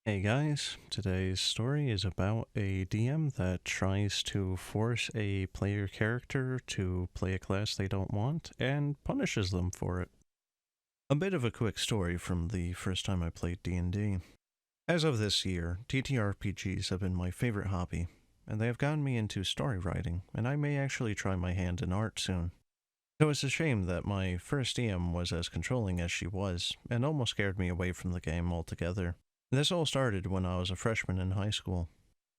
Hey guys, today's story is about a DM that tries to force a player character to play a class they don't want and punishes them for it. A bit of a quick story from the first time I played D&D. As of this year, TTRPGs have been my favorite hobby, and they have gotten me into story writing, and I may actually try my hand in art soon. So it's a shame that my first DM was as controlling as she was, and almost scared me away from the game altogether. This all started when I was a freshman in high school.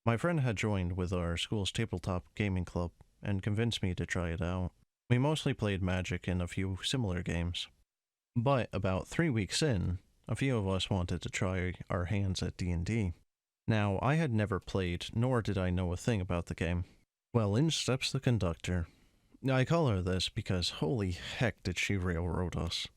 My friend had joined with our school's tabletop gaming club and convinced me to try it out. We mostly played Magic and a few similar games. But about 3 weeks in, a few of us wanted to try our hands at D&D. Now, I had never played, nor did I know a thing about the game. Well, in steps the conductor. I call her this because holy heck did she railroad us.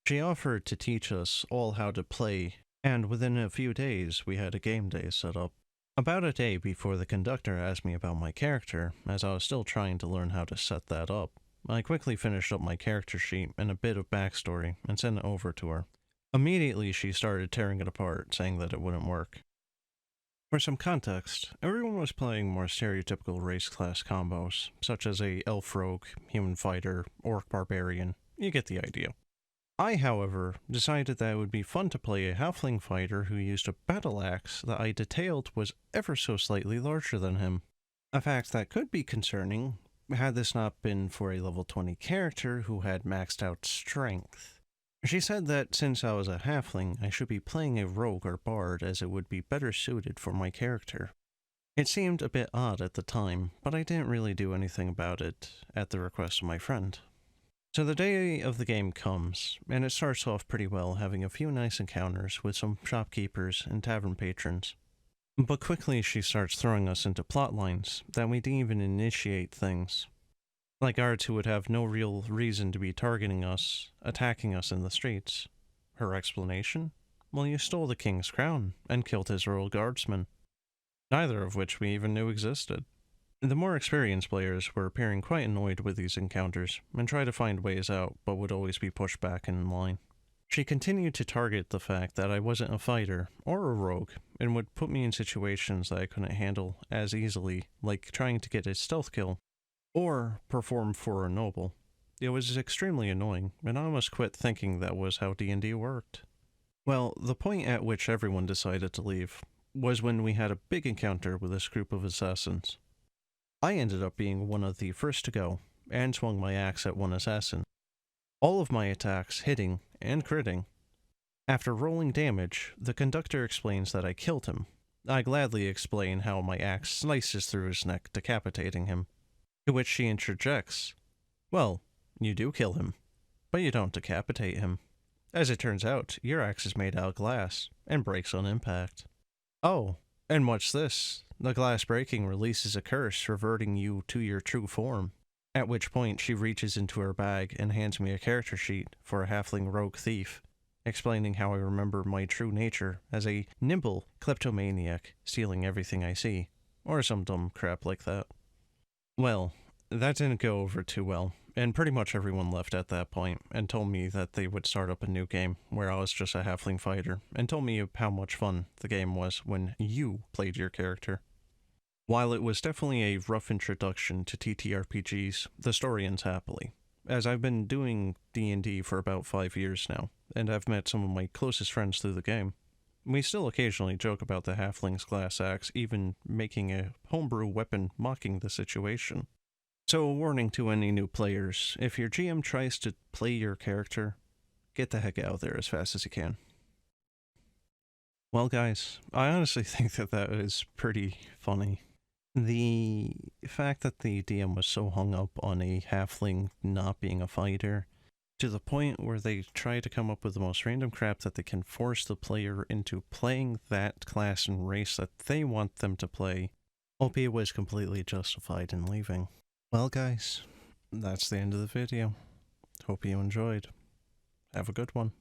She offered to teach us all how to play, and within a few days we had a game day set up. About a day before the conductor asked me about my character, as I was still trying to learn how to set that up, I quickly finished up my character sheet and a bit of backstory and sent it over to her. Immediately she started tearing it apart, saying that it wouldn't work. For some context, everyone was playing more stereotypical race class combos, such as a elf rogue, human fighter, orc barbarian. You get the idea. I, however, decided that it would be fun to play a halfling fighter who used a battle axe that I detailed was ever so slightly larger than him. A fact that could be concerning, had this not been for a level 20 character who had maxed out strength. She said that since I was a halfling, I should be playing a rogue or bard as it would be better suited for my character. It seemed a bit odd at the time, but I didn't really do anything about it at the request of my friend. So the day of the game comes, and it starts off pretty well, having a few nice encounters with some shopkeepers and tavern patrons. But quickly she starts throwing us into plot lines that we didn't even initiate things. Like guards who would have no real reason to be targeting us, attacking us in the streets. Her explanation? Well, you stole the king's crown and killed his royal guardsmen, neither of which we even knew existed. The more experienced players were appearing quite annoyed with these encounters and tried to find ways out, but would always be pushed back in line. She continued to target the fact that I wasn't a fighter or a rogue and would put me in situations that I couldn't handle as easily, like trying to get a stealth kill or perform for a noble. It was extremely annoying, and I almost quit thinking that was how D&D worked. Well, the point at which everyone decided to leave was when we had a big encounter with this group of assassins. I ended up being one of the first to go, and swung my axe at one assassin. All of my attacks hitting and critting. After rolling damage, the conductor explains that I killed him. I gladly explain how my axe slices through his neck, decapitating him. To which she interjects, well, you do kill him, but you don't decapitate him. As it turns out, your axe is made out of glass, and breaks on impact. Oh, and what's this? The glass breaking releases a curse, reverting you to your true form. At which point she reaches into her bag and hands me a character sheet for a halfling rogue thief, explaining how I remember my true nature as a nimble kleptomaniac, stealing everything I see, or some dumb crap like that. Well, that didn't go over too well, and pretty much everyone left at that point, and told me that they would start up a new game where I was just a halfling fighter, and told me how much fun the game was when you played your character. While it was definitely a rough introduction to TTRPGs, the story ends happily, as I've been doing D&D for about 5 years now, and I've met some of my closest friends through the game. We still occasionally joke about the halfling's glass axe, even making a homebrew weapon mocking the situation. So a warning to any new players, if your GM tries to play your character, get the heck out of there as fast as you can. Well guys, I honestly think that is pretty funny. The fact that the DM was so hung up on a halfling not being a fighter, to the point where they try to come up with the most random crap that they can force the player into playing that class and race that they want them to play, albeit was completely justified in leaving. Well guys, that's the end of the video. Hope you enjoyed. Have a good one.